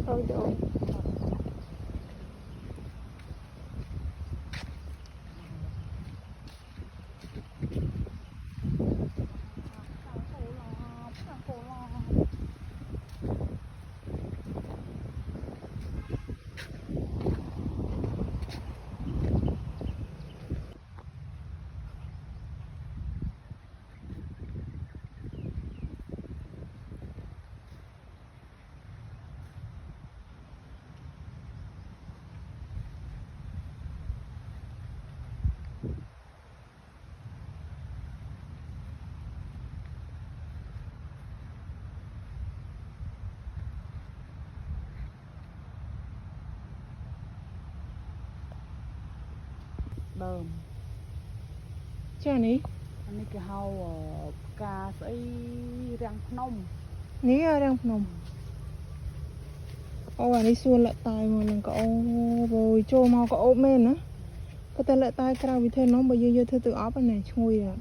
Thôi rồi. Đờm Chà ní. anh ấy cái hàu cà sấy răng nông Ní đang nồng. Anh đi xuân lại tài mà lần cậu rồi trô mau cậu ốm men á. Có ta lại tài cao vì thế nó bây giờ thưa tự ốp anh này chui à.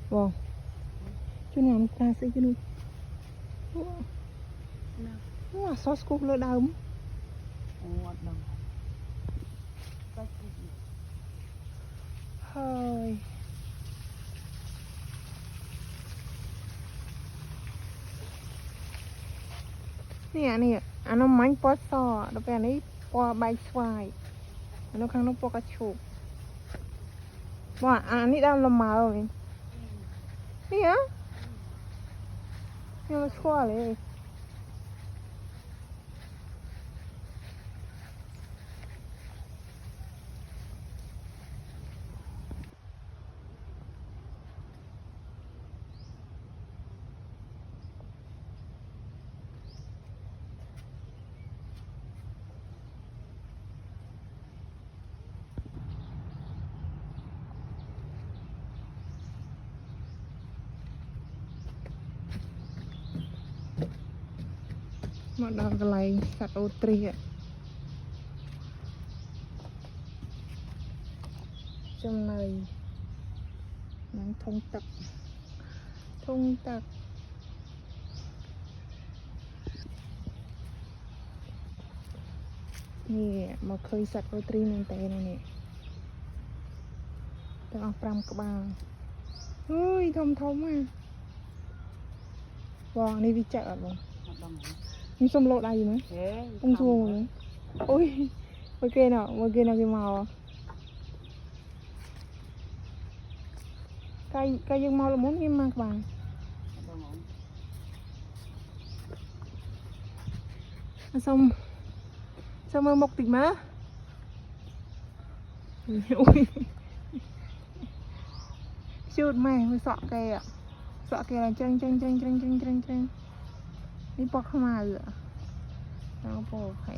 Vâng. Chú nào nó ta sẽ chứ nó. Nó là sauce cục lỡ đau không? Hơi. Nè, nó mánh bó sò, nó bè này bó bay xoài. Nó khăn nó bó cá chụp. Wow, anh ấy đang làm mà rồi. Nè. Nó xoa lấy. Mà đang cái này sạch ô tri ạ. Trong này nắng thông tặc nè mà khơi sạch ô tri nên tè này nè tao ăn pram các bạn ơi thông à vâng đi chợ rồi nhưng xong lộ đây nữa ông chua nữa ôi ngoài kia nào cái màu à cây dương màu là muốn im mà các bạn xong mơ mọc tỉnh má ui chụt mày mới sọ kìa là chân đi bọc không à nữa nó bò phải